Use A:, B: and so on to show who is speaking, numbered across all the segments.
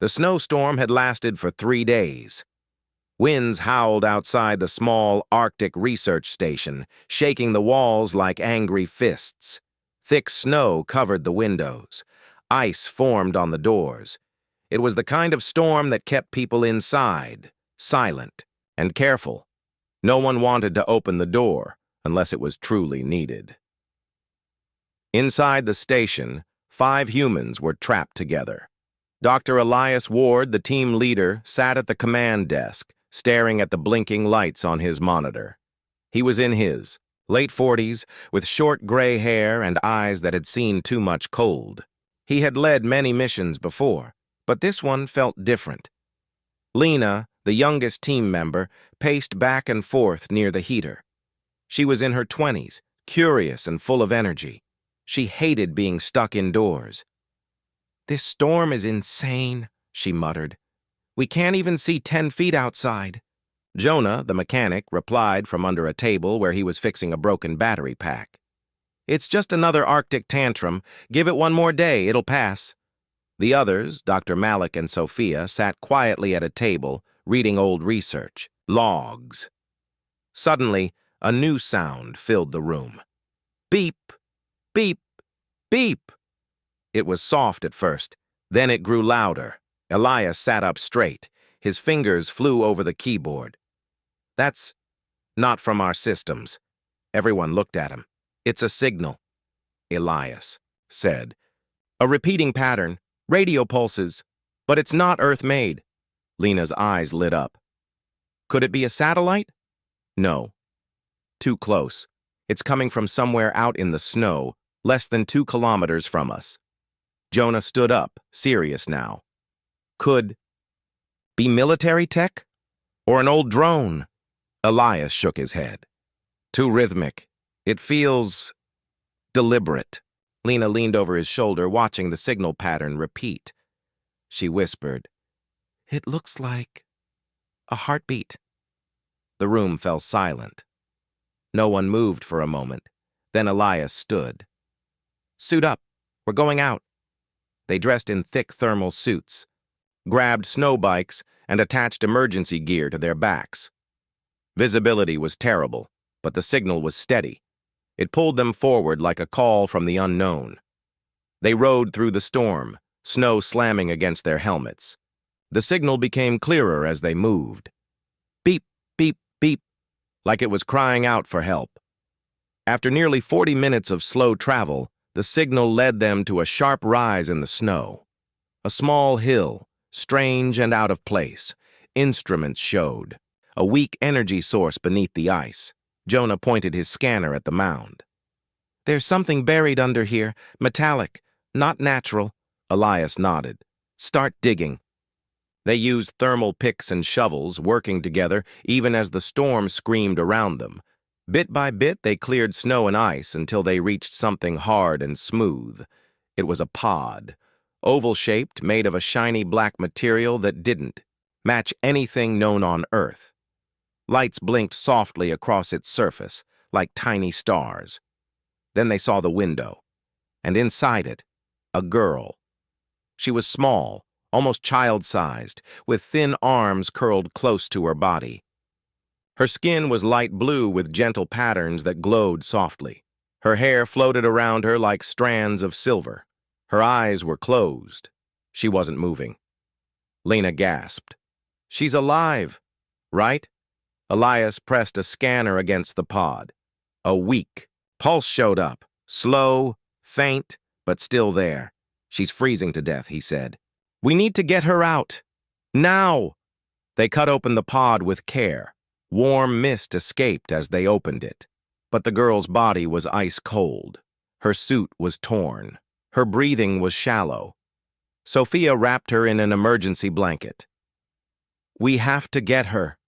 A: The snowstorm had lasted for 3 days. Winds howled outside the small Arctic research station, shaking the walls like angry fists. Thick snow covered the windows. Ice formed on the doors. It was the kind of storm that kept people inside, silent and careful. No one wanted to open the door unless it was truly needed. Inside the station, 5 humans were trapped together. Dr. Elias Ward, the team leader, sat at the command desk, staring at the blinking lights on his monitor. He was in his late 40s, with short gray hair and eyes that had seen too much cold. He had led many missions before, but this one felt different. Lena, the youngest team member, paced back and forth near the heater. She was in her 20s, curious and full of energy. She hated being stuck indoors. "This storm is insane," she muttered. "We can't even see 10 feet outside." Jonah, the mechanic, replied from under a table where he was fixing a broken battery pack. "It's just another Arctic tantrum. Give it one more day, it'll pass." The others, Dr. Malik and Sophia, sat quietly at a table, reading old research, logs. Suddenly, a new sound filled the room. Beep, beep, beep. It was soft at first, then it grew louder. Elias sat up straight. His fingers flew over the keyboard. "That's not from our systems." Everyone looked at him. "It's a signal," Elias said. "A repeating pattern, radio pulses, but it's not Earth-made." Lena's eyes lit up. "Could it be a satellite?" "No. Too close. It's coming from somewhere out in the snow, less than 2 kilometers from us." Jonah stood up, serious now. "Could be military tech? Or an old drone?" Elias shook his head. "Too rhythmic. It feels deliberate." Lena leaned over his shoulder, watching the signal pattern repeat. She whispered, "It looks like a heartbeat." The room fell silent. No one moved for a moment. Then Elias stood. "Suit up. We're going out." They dressed in thick thermal suits, grabbed snow bikes, and attached emergency gear to their backs. Visibility was terrible, but the signal was steady. It pulled them forward like a call from the unknown. They rode through the storm, snow slamming against their helmets. The signal became clearer as they moved. Beep, beep, beep, like it was crying out for help. After nearly 40 minutes of slow travel, the signal led them to a sharp rise in the snow. A small hill, strange and out of place. Instruments showed. A weak energy source beneath the ice. Jonah pointed his scanner at the mound. "There's something buried under here, metallic, not natural." Elias nodded. "Start digging." They used thermal picks and shovels, working together even as the storm screamed around them. Bit by bit, they cleared snow and ice until they reached something hard and smooth. It was a pod, oval-shaped, made of a shiny black material that didn't match anything known on Earth. Lights blinked softly across its surface, like tiny stars. Then they saw the window, and inside it, a girl. She was small, almost child-sized, with thin arms curled close to her body. Her skin was light blue with gentle patterns that glowed softly. Her hair floated around her like strands of silver. Her eyes were closed. She wasn't moving. Lena gasped. "She's alive, right?" Elias pressed a scanner against the pod. A weak pulse showed up, slow, faint, but still there. "She's freezing to death," he said. "We need to get her out. Now!" They cut open the pod with care. Warm mist escaped as they opened it. But the girl's body was ice cold. Her suit was torn. Her breathing was shallow. Sophia wrapped her in an emergency blanket. "We have to get her."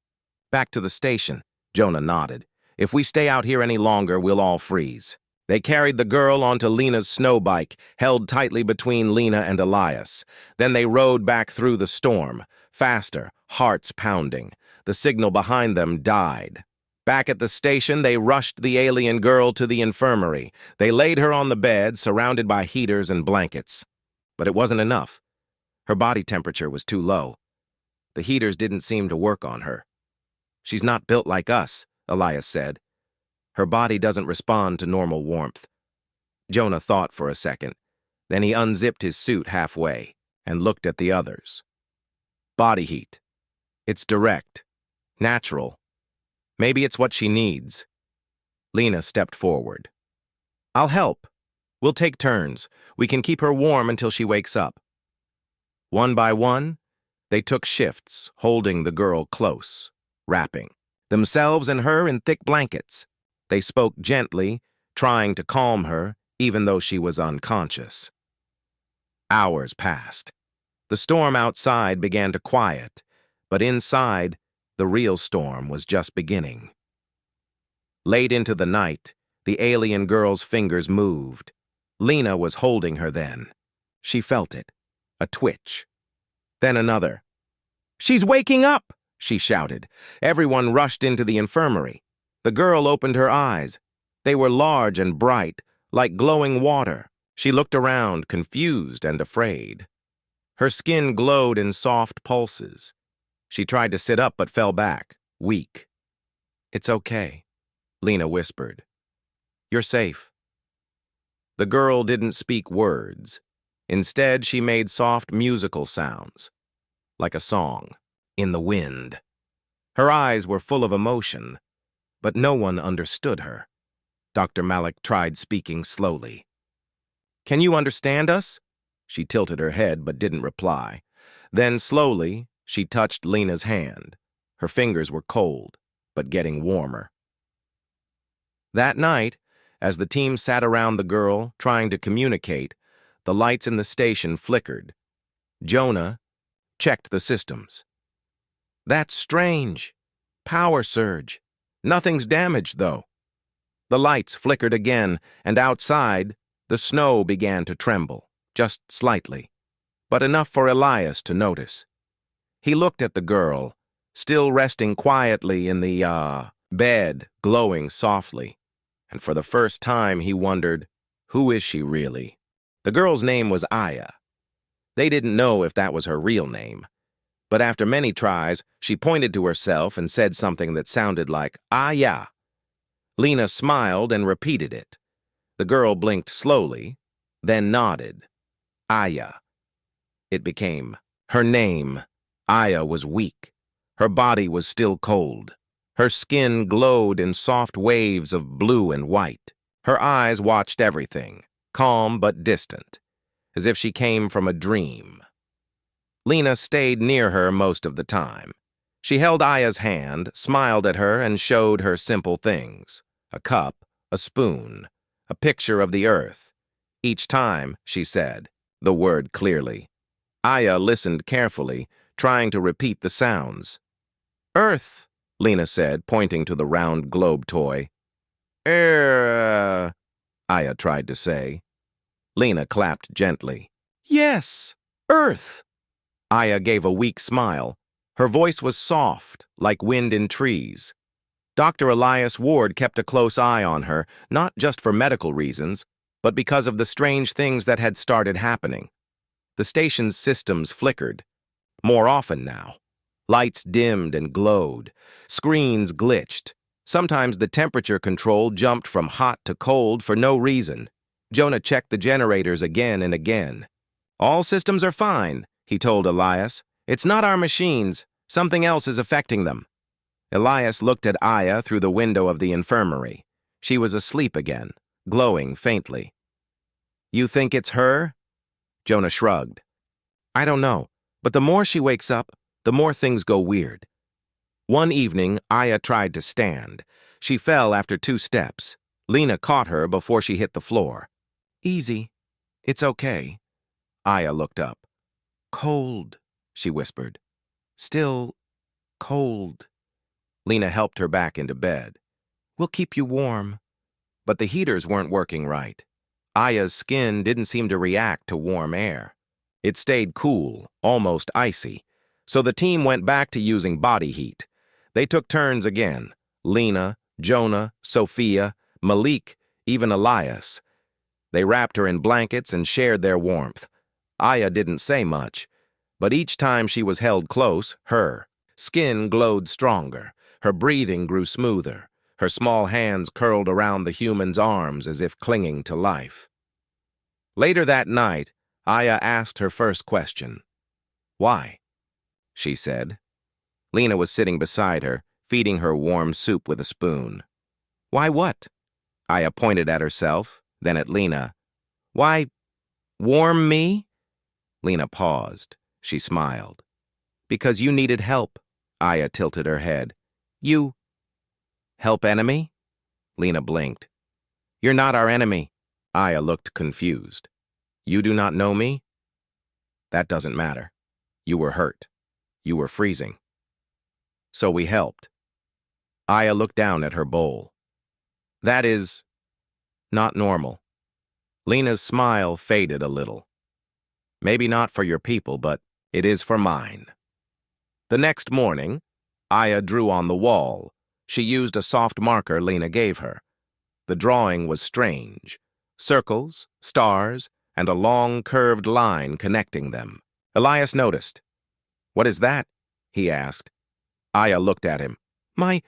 A: "Back to the station," Jonah nodded. "If we stay out here any longer, we'll all freeze." They carried the girl onto Lena's snow bike, held tightly between Lena and Elias. Then they rode back through the storm, faster, hearts pounding. The signal behind them died. Back at the station, they rushed the alien girl to the infirmary. They laid her on the bed, surrounded by heaters and blankets. But it wasn't enough. Her body temperature was too low. The heaters didn't seem to work on her. "She's not built like us," Elias said. "Her body doesn't respond to normal warmth." Jonah thought for a second. Then he unzipped his suit halfway and looked at the others. "Body heat. It's direct. Natural. Maybe it's what she needs." Lena stepped forward. "I'll help. We'll take turns. We can keep her warm until she wakes up." One by one, they took shifts, holding the girl close, wrapping themselves and her in thick blankets. They spoke gently, trying to calm her, even though she was unconscious. Hours passed. The storm outside began to quiet, but inside, the real storm was just beginning. Late into the night, the alien girl's fingers moved. Lena was holding her then. She felt it, a twitch. Then another. "She's waking up!" she shouted. Everyone rushed into the infirmary. The girl opened her eyes. They were large and bright, like glowing water. She looked around, confused and afraid. Her skin glowed in soft pulses. She tried to sit up but fell back, weak. "It's okay," Lena whispered. "You're safe." The girl didn't speak words. Instead, she made soft musical sounds, like a song, in the wind. Her eyes were full of emotion, but no one understood her. Dr. Malik tried speaking slowly. "Can you understand us?" She tilted her head but didn't reply. Then slowly, she touched Lena's hand. Her fingers were cold, but getting warmer. That night, as the team sat around the girl, trying to communicate, the lights in the station flickered. Jonah checked the systems. "That's strange. Power surge. Nothing's damaged, though." The lights flickered again, and outside, the snow began to tremble, just slightly, but enough for Elias to notice. He looked at the girl, still resting quietly in the, bed, glowing softly, and for the first time he wondered, who is she really? The girl's name was Aya. They didn't know if that was her real name, but after many tries, she pointed to herself and said something that sounded like, "Aya." Lena smiled and repeated it. The girl blinked slowly, then nodded. Aya. It became her name. Aya was weak. Her body was still cold. Her skin glowed in soft waves of blue and white. Her eyes watched everything, calm but distant, as if she came from a dream. Lena stayed near her most of the time. She held Aya's hand, smiled at her, and showed her simple things. A cup, a spoon, a picture of the earth. Each time, she said, the word clearly. Aya listened carefully, trying to repeat the sounds. "Earth," Lena said, pointing to the round globe toy. Aya tried to say. Lena clapped gently. "Yes, Earth." Aya gave a weak smile. Her voice was soft, like wind in trees. Dr. Elias Ward kept a close eye on her, not just for medical reasons, but because of the strange things that had started happening. The station's systems flickered. More often now. Lights dimmed and glowed. Screens glitched. Sometimes the temperature control jumped from hot to cold for no reason. Jonah checked the generators again and again. "All systems are fine," he told Elias. "It's not our machines. Something else is affecting them." Elias looked at Aya through the window of the infirmary. She was asleep again, glowing faintly. "You think it's her?" Jonah shrugged. "I don't know, but the more she wakes up, the more things go weird." One evening, Aya tried to stand. She fell after 2 steps. Lena caught her before she hit the floor. "Easy. It's okay." Aya looked up. "Cold," she whispered. "Still cold." Lena helped her back into bed. "We'll keep you warm." But the heaters weren't working right. Aya's skin didn't seem to react to warm air. It stayed cool, almost icy. So the team went back to using body heat. They took turns again. Lena, Jonah, Sophia, Malik, even Elias. They wrapped her in blankets and shared their warmth. Aya didn't say much, But each time she was held close, her skin glowed stronger, her breathing grew smoother, her small hands curled around the human's arms as if clinging to life. Later that night, Aya asked her first question. "Why?" she said. Lena was sitting beside her, feeding her warm soup with a spoon. "Why what?" Aya pointed at herself, then at Lena. "Why, warm me?" Lena paused. She smiled. "Because you needed help." Aya tilted her head. "You help enemy?" Lena blinked. "You're not our enemy." Aya looked confused. "You do not know me?" "That doesn't matter. You were hurt. You were freezing. So we helped." Aya looked down at her bowl. "That is not normal." Lena's smile faded a little. "Maybe not for your people, but it is for mine." The next morning, Aya drew on the wall. She used a soft marker Lena gave her. The drawing was strange. Circles, stars, and a long curved line connecting them. Elias noticed. "What is that?" he asked. Aya looked at him. "My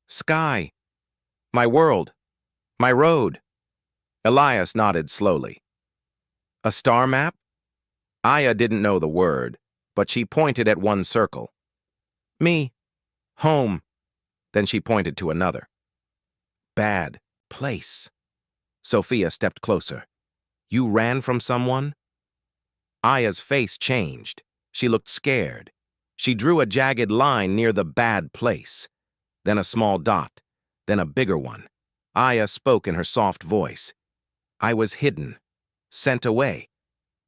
A: sky. My world. My road." Elias nodded slowly. "A star map?" Aya didn't know the word, but she pointed at one circle. "Me. Home." Then she pointed to another. "Bad place." Sophia stepped closer. "You ran from someone?" Aya's face changed. She looked scared. She drew a jagged line near the bad place. Then a small dot. Then a bigger one. Aya spoke in her soft voice. "I was hidden. Sent away.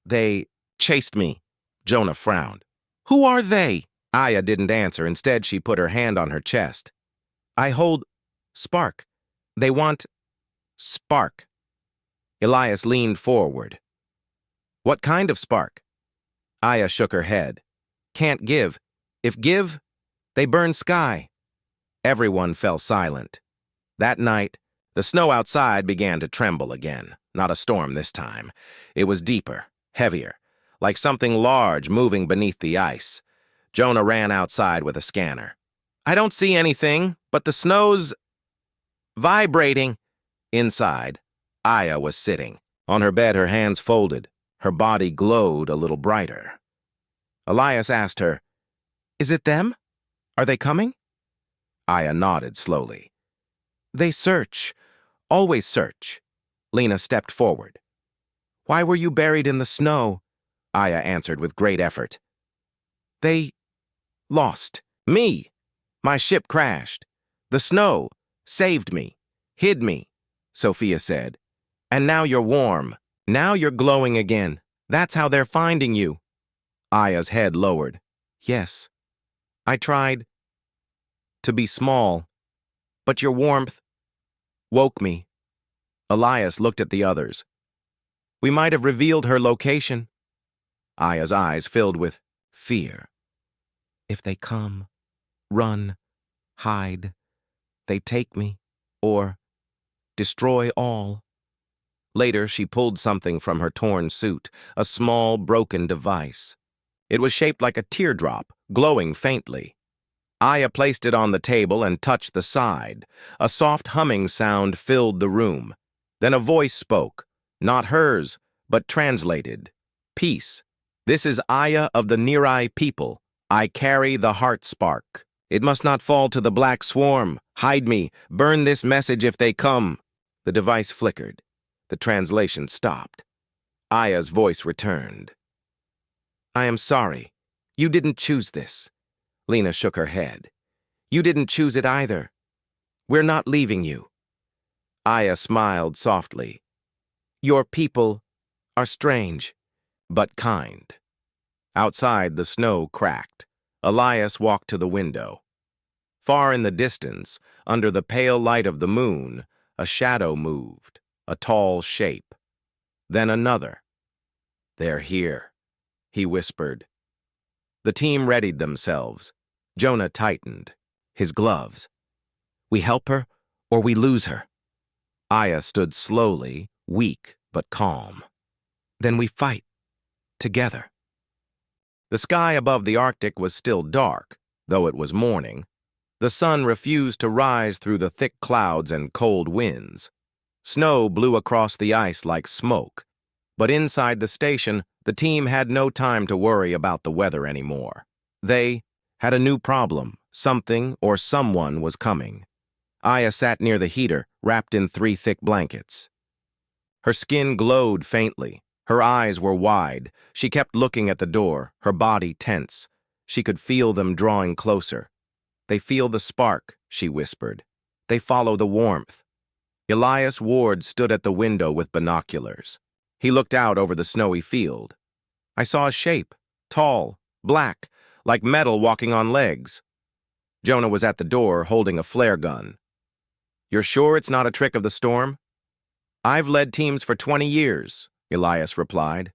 A: They chased me." Jonah frowned. "Who are they?" Aya didn't answer. Instead, she put her hand on her chest. "I hold Spark. They want Spark." Elias leaned forward. "What kind of spark?" Aya shook her head. "Can't give. If give, they burn sky." Everyone fell silent. That night, the snow outside began to tremble again. Not a storm this time. It was deeper, heavier, like something large moving beneath the ice. Jonah ran outside with a scanner. "I don't see anything, but the snow's vibrating." Inside, Aya was sitting. On her bed, her hands folded. Her body glowed a little brighter. Elias asked her, "Is it them? Are they coming?" Aya nodded slowly. "They search. Always search." Lena stepped forward. "Why were you buried in the snow?" Aya answered with great effort. "They lost me. My ship crashed. The snow saved me, hid me," Sophia said. "And now you're warm. Now you're glowing again. That's how they're finding you." Aya's head lowered. "Yes, I tried to be small, but your warmth woke me." Elias looked at the others. "We might have revealed her location." Aya's eyes filled with fear. "If they come, run, hide. They take me, or destroy all." Later, she pulled something from her torn suit, a small, broken device. It was shaped like a teardrop, glowing faintly. Aya placed it on the table and touched the side. A soft humming sound filled the room. Then a voice spoke, not hers, but translated. "Peace. This is Aya of the Nerai people. I carry the heart spark. It must not fall to the black swarm. Hide me. Burn this message if they come." The device flickered. The translation stopped. Aya's voice returned. "I am sorry. You didn't choose this." Lena shook her head. "You didn't choose it either. We're not leaving you." Aya smiled softly. "Your people are strange, but kind." Outside, the snow cracked. Elias walked to the window. Far in the distance, under the pale light of the moon, a shadow moved, a tall shape. Then another. "They're here," he whispered. The team readied themselves. Jonah tightened his gloves. "We help her, or we lose her." Aya stood slowly, weak but calm. "Then we fight, together." The sky above the Arctic was still dark, though it was morning. The sun refused to rise through the thick clouds and cold winds. Snow blew across the ice like smoke. But inside the station, the team had no time to worry about the weather anymore. They had a new problem. Something or someone was coming. Aya sat near the heater, wrapped in 3 thick blankets. Her skin glowed faintly. Her eyes were wide. She kept looking at the door, her body tense. She could feel them drawing closer. "They feel the spark," she whispered. "They follow the warmth." Elias Ward stood at the window with binoculars. He looked out over the snowy field. "I saw a shape, tall, black, like metal walking on legs." Jonah was at the door, holding a flare gun. "You're sure it's not a trick of the storm?" "I've led teams for 20 years, Elias replied.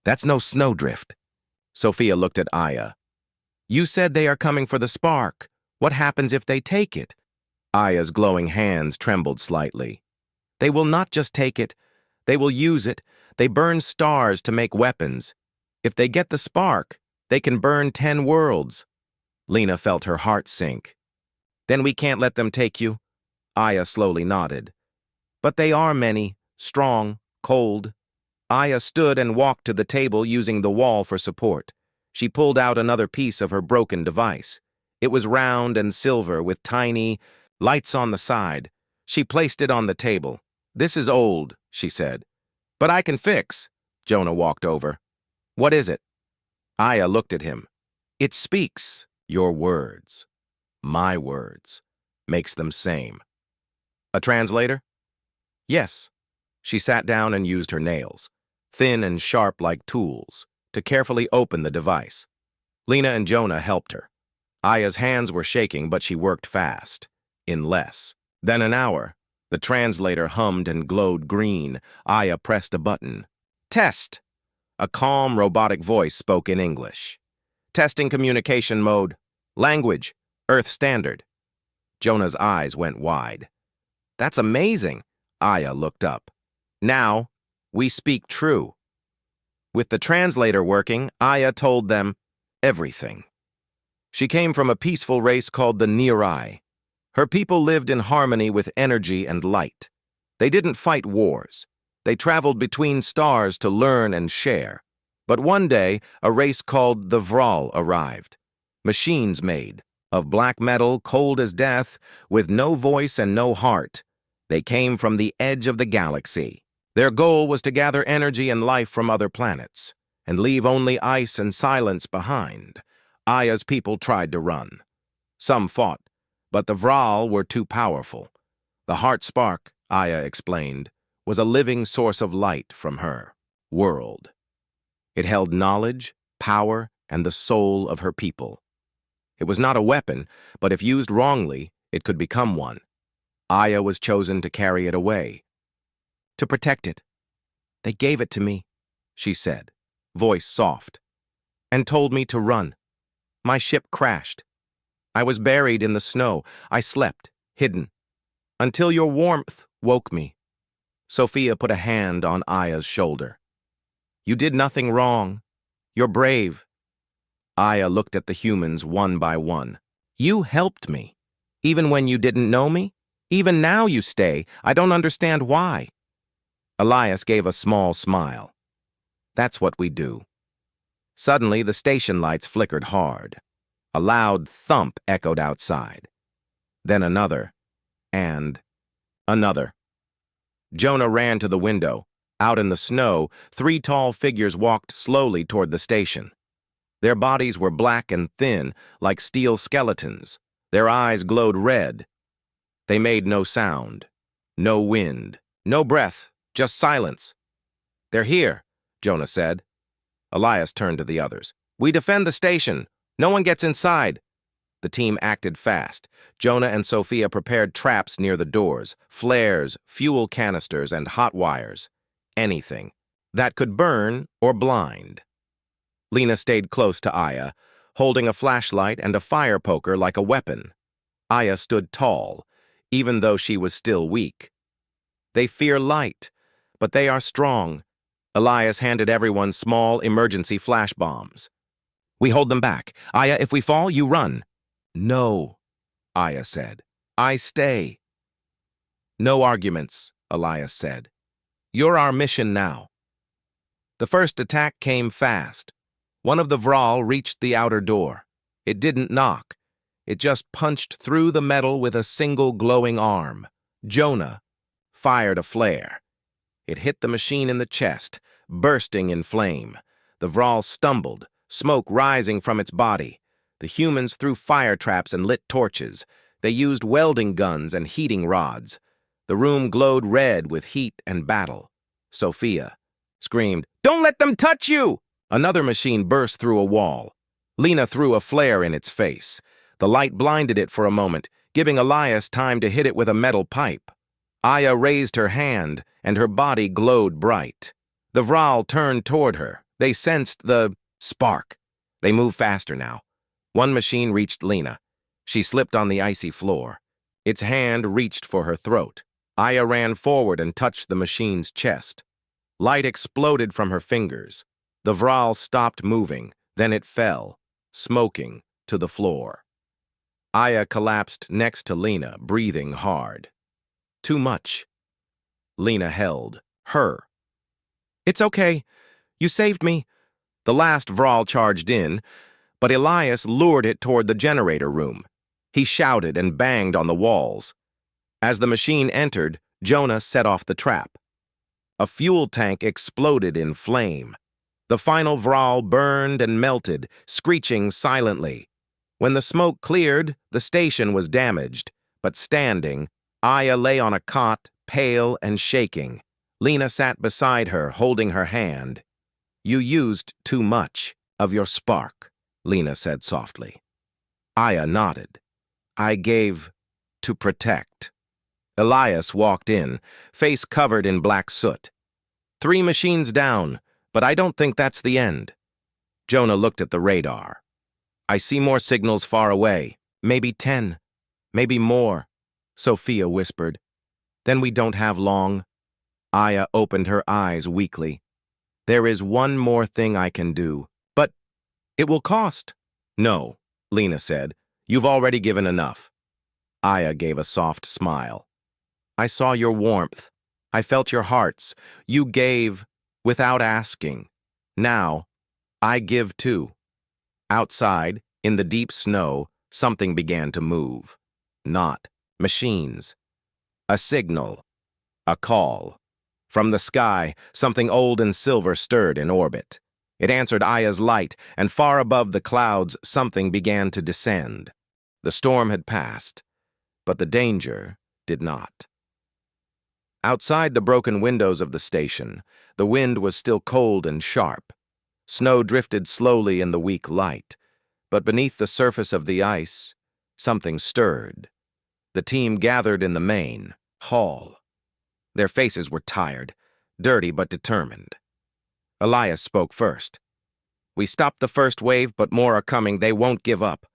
A: "That's no snowdrift." Sophia looked at Aya. "You said they are coming for the spark. What happens if they take it?" Aya's glowing hands trembled slightly. "They will not just take it. They will use it. They burn stars to make weapons. If they get the spark, they can burn 10 worlds." Lena felt her heart sink. "Then we can't let them take you." Aya slowly nodded. "But they are many, strong, cold." Aya stood and walked to the table using the wall for support. She pulled out another piece of her broken device. It was round and silver with tiny lights on the side. She placed it on the table. "This is old," she said. "But I can fix." Jonah walked over. "What is it?" Aya looked at him. "It speaks your words. My words. Makes them same." "A translator?" "Yes." She sat down and used her nails, thin and sharp like tools, to carefully open the device. Lena and Jonah helped her. Aya's hands were shaking, but she worked fast. In less than an hour, the translator hummed and glowed green. Aya pressed a button. "Test!" A calm, robotic voice spoke in English. "Testing communication mode. Language, Earth Standard." Jonah's eyes went wide. "That's amazing." Aya looked up. "Now, we speak true." With the translator working, Aya told them everything. She came from a peaceful race called the Nirai. Her people lived in harmony with energy and light. They didn't fight wars. They traveled between stars to learn and share. But one day, a race called the Vral arrived. Machines made, of black metal, cold as death, with no voice and no heart. They came from the edge of the galaxy. Their goal was to gather energy and life from other planets, and leave only ice and silence behind. Aya's people tried to run. Some fought, but the Vral were too powerful. The heart spark, Aya explained, was a living source of light from her world. It held knowledge, power, and the soul of her people. It was not a weapon, but if used wrongly, it could become one. Aya was chosen to carry it away, to protect it. "They gave it to me," she said, voice soft, "and told me to run. My ship crashed. I was buried in the snow. I slept, hidden, until your warmth woke me." Sophia put a hand on Aya's shoulder. "You did nothing wrong. You're brave." Aya looked at the humans one by one. "You helped me. Even when you didn't know me? Even now you stay. I don't understand why." Elias gave a small smile. "That's what we do." Suddenly, the station lights flickered hard. A loud thump echoed outside. Then another, and another. Jonah ran to the window. Out in the snow, 3 tall figures walked slowly toward the station. Their bodies were black and thin, like steel skeletons. Their eyes glowed red. They made no sound, no wind, no breath, just silence. "They're here," Jonah said. Elias turned to the others. "We defend the station. No one gets inside." The team acted fast. Jonah and Sophia prepared traps near the doors, flares, fuel canisters, and hot wires. Anything that could burn or blind. Lena stayed close to Aya, holding a flashlight and a fire poker like a weapon. Aya stood tall, even though she was still weak. "They fear light, but they are strong." Elias handed everyone small emergency flash bombs. We hold them back. Aya, if we fall, you run. No, Aya said. I stay. No arguments, Elias said. You're our mission now. The first attack came fast. One of the Vral reached the outer door. It didn't knock. It just punched through the metal with a single glowing arm. Jonah fired a flare. It hit the machine in the chest, bursting in flame. The Vral stumbled, smoke rising from its body. The humans threw fire traps and lit torches. They used welding guns and heating rods. The room glowed red with heat and battle. Sophia screamed, "Don't let them touch you!" Another machine burst through a wall. Lena threw a flare in its face. The light blinded it for a moment, giving Elias time to hit it with a metal pipe. Aya raised her hand, and her body glowed bright. The Vral turned toward her. They sensed the spark. They moved faster now. One machine reached Lena. She slipped on the icy floor. Its hand reached for her throat. Aya ran forward and touched the machine's chest. Light exploded from her fingers. The Vral stopped moving, then it fell, smoking, to the floor. Aya collapsed next to Lena, breathing hard. Too much. Lena held her. "It's okay. You saved me." The last Vral charged in, but Elias lured it toward the generator room. He shouted and banged on the walls. As the machine entered, Jonah set off the trap. A fuel tank exploded in flame. The final Vral burned and melted, screeching silently. When the smoke cleared, the station was damaged, but standing, Aya lay on a cot, pale and shaking. Lena sat beside her, holding her hand. "You used too much of your spark," Lena said softly. Aya nodded. "I gave to protect." Elias walked in, face covered in black soot. "3 machines down, but I don't think that's the end." Jonah looked at the radar. "I see more signals far away. Maybe 10. Maybe more," Sophia whispered. "Then we don't have long." Aya opened her eyes weakly. "There is one more thing I can do, but it will cost." "No," Lena said. "You've already given enough." Aya gave a soft smile. "I saw your warmth. I felt your hearts. You gave without asking. Now, I give too." Outside, in the deep snow, something began to move. Not machines. A signal. A call. From the sky, something old and silver stirred in orbit. It answered Aya's light, and far above the clouds, something began to descend. The storm had passed, but the danger did not. Outside the broken windows of the station, the wind was still cold and sharp. Snow drifted slowly in the weak light, but beneath the surface of the ice, something stirred. The team gathered in the main hall. Their faces were tired, dirty but determined. Elias spoke first. "We stopped the first wave, but more are coming. They won't give up."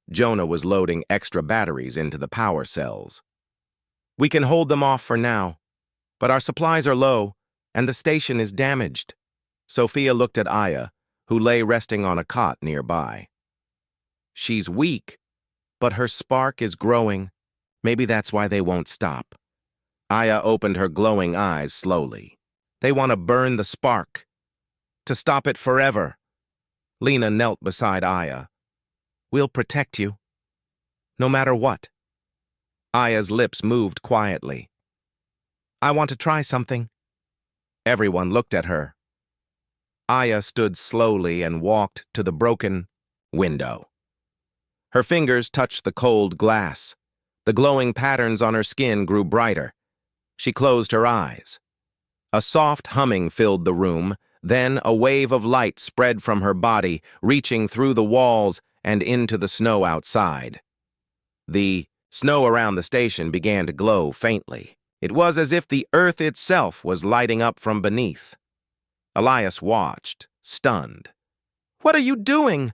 A: Jonah was loading extra batteries into the power cells. "We can hold them off for now, but our supplies are low, and the station is damaged." Sophia looked at Aya, who lay resting on a cot nearby. "She's weak, but her spark is growing. Maybe that's why they won't stop." Aya opened her glowing eyes slowly. "They want to burn the spark, to stop it forever." Lena knelt beside Aya. "We'll protect you, no matter what." Aya's lips moved quietly. "I want to try something." Everyone looked at her. Aya stood slowly and walked to the broken window. Her fingers touched the cold glass. The glowing patterns on her skin grew brighter. She closed her eyes. A soft humming filled the room, then a wave of light spread from her body, reaching through the walls and into the snow outside. The snow around the station began to glow faintly. It was as if the earth itself was lighting up from beneath. Elias watched, stunned. "What are you doing?"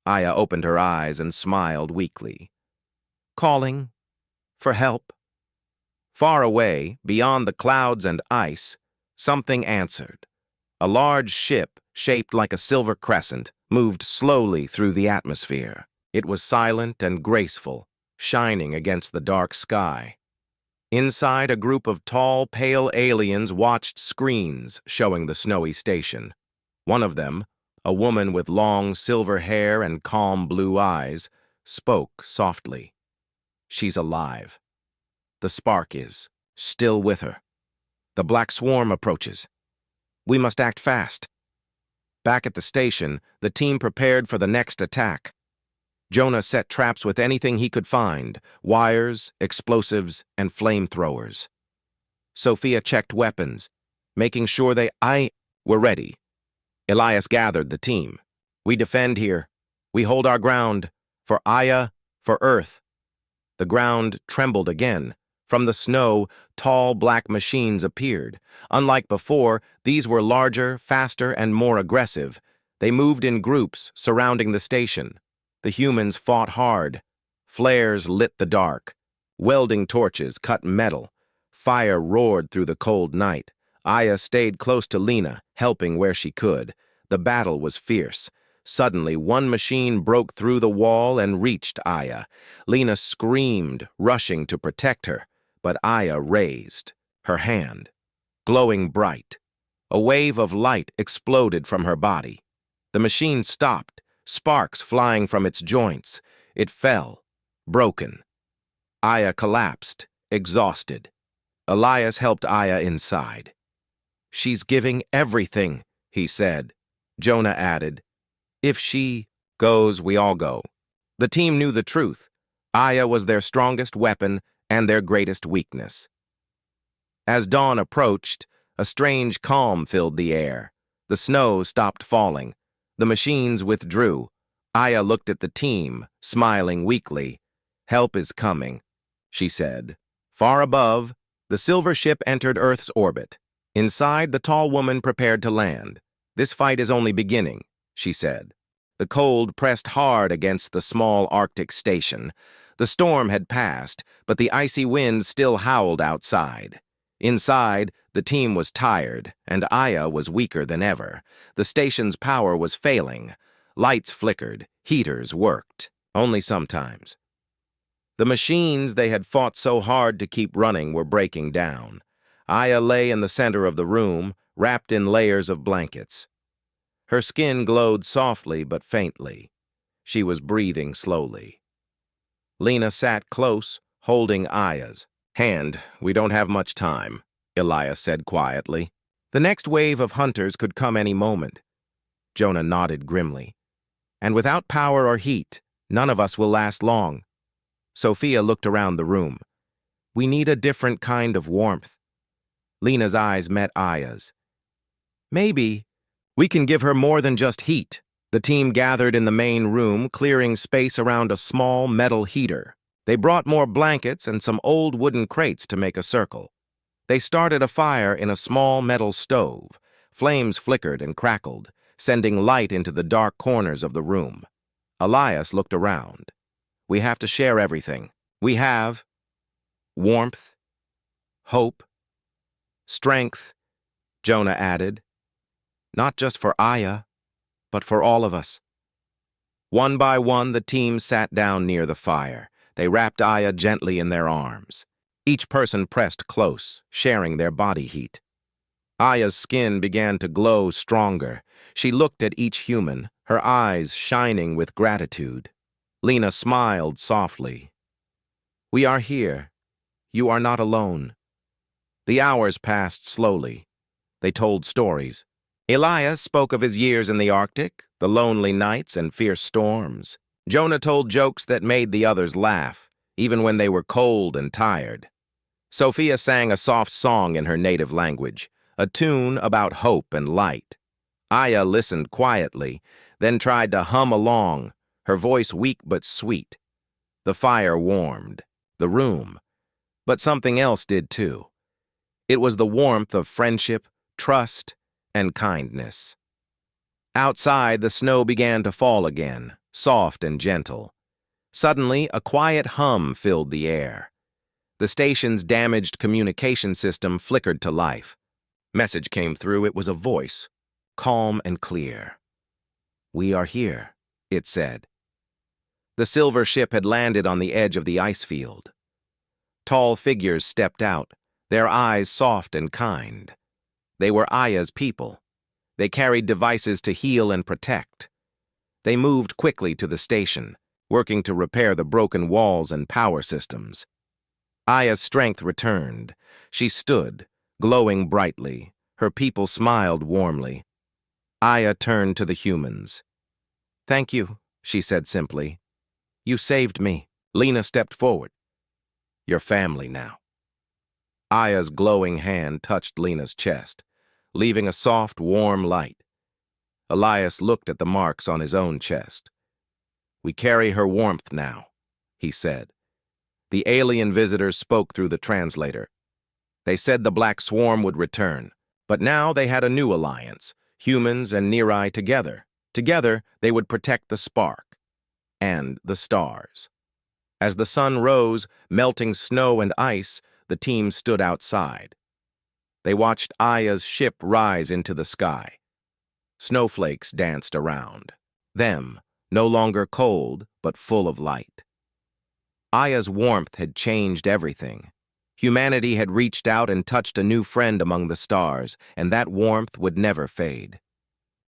A: Aya opened her eyes and smiled weakly. "Calling for help." Far away, beyond the clouds and ice, something answered. A large ship, shaped like a silver crescent, moved slowly through the atmosphere. It was silent and graceful, shining against the dark sky. Inside, a group of tall, pale aliens watched screens showing the snowy station. One of them, a woman with long silver hair and calm blue eyes, spoke softly. "She's alive. The spark is still with her. The black swarm approaches. We must act fast." Back at the station, the team prepared for the next attack. Jonah set traps with anything he could find: wires, explosives, and flamethrowers. Sophia checked weapons, making sure they were ready. Elias gathered the team. "We defend here. We hold our ground. For Aya, for Earth." The ground trembled again. From the snow, tall black machines appeared. Unlike before, these were larger, faster, and more aggressive. They moved in groups, surrounding the station. The humans fought hard. Flares lit the dark. Welding torches cut metal. Fire roared through the cold night. Aya stayed close to Lena, helping where she could. The battle was fierce. Suddenly, one machine broke through the wall and reached Aya. Lena screamed, rushing to protect her, but Aya raised her hand, glowing bright. A wave of light exploded from her body. The machine stopped, sparks flying from its joints. It fell, broken. Aya collapsed, exhausted. Elias helped Aya inside. "She's giving everything," he said. Jonah added, "If she goes, we all go." The team knew the truth. Aya was their strongest weapon and their greatest weakness. As dawn approached, a strange calm filled the air. The snow stopped falling. The machines withdrew. Aya looked at the team, smiling weakly. "Help is coming," she said. Far above, the silver ship entered Earth's orbit. Inside, the tall woman prepared to land. "This fight is only beginning," she said. The cold pressed hard against the small Arctic station. The storm had passed, but the icy wind still howled outside. Inside, the team was tired, and Aya was weaker than ever. The station's power was failing. Lights flickered, heaters worked, only sometimes. The machines they had fought so hard to keep running were breaking down. Aya lay in the center of the room, wrapped in layers of blankets. Her skin glowed softly but faintly. She was breathing slowly. Lena sat close, holding Aya's hand. "We don't have much time," Elias said quietly. "The next wave of hunters could come any moment." Jonah nodded grimly. "And without power or heat, none of us will last long." Sophia looked around the room. "We need a different kind of warmth." Lena's eyes met Aya's. "Maybe we can give her more than just heat." The team gathered in the main room, clearing space around a small metal heater. They brought more blankets and some old wooden crates to make a circle. They started a fire in a small metal stove. Flames flickered and crackled, sending light into the dark corners of the room. Elias looked around. "We have to share everything. We have warmth, hope, strength," Jonah added. "Not just for Aya, but for all of us." One by one, the team sat down near the fire. They wrapped Aya gently in their arms. Each person pressed close, sharing their body heat. Aya's skin began to glow stronger. She looked at each human, her eyes shining with gratitude. Lena smiled softly. "We are here. You are not alone." The hours passed slowly. They told stories. Elias spoke of his years in the Arctic, the lonely nights and fierce storms. Jonah told jokes that made the others laugh, even when they were cold and tired. Sophia sang a soft song in her native language, a tune about hope and light. Aya listened quietly, then tried to hum along, her voice weak but sweet. The fire warmed the room, but something else did too. It was the warmth of friendship, trust, and kindness. Outside, the snow began to fall again, soft and gentle. Suddenly, a quiet hum filled the air. The station's damaged communication system flickered to life. Message came through. It was a voice, calm and clear. "We are here," it said. The silver ship had landed on the edge of the ice field. Tall figures stepped out, their eyes soft and kind. They were Aya's people. They carried devices to heal and protect. They moved quickly to the station, working to repair the broken walls and power systems. Aya's strength returned. She stood, glowing brightly. Her people smiled warmly. Aya turned to the humans. "Thank you," she said simply. "You saved me." Lena stepped forward. "You're family now." Aya's glowing hand touched Lena's chest, leaving a soft, warm light. Elias looked at the marks on his own chest. "We carry her warmth now," he said. The alien visitors spoke through the translator. They said the Black Swarm would return, but now they had a new alliance, humans and Neri together. Together, they would protect the spark and the stars. As the sun rose, melting snow and ice, the team stood outside. They watched Aya's ship rise into the sky. Snowflakes danced around. Them, no longer cold, but full of light. Aya's warmth had changed everything. Humanity had reached out and touched a new friend among the stars, and that warmth would never fade.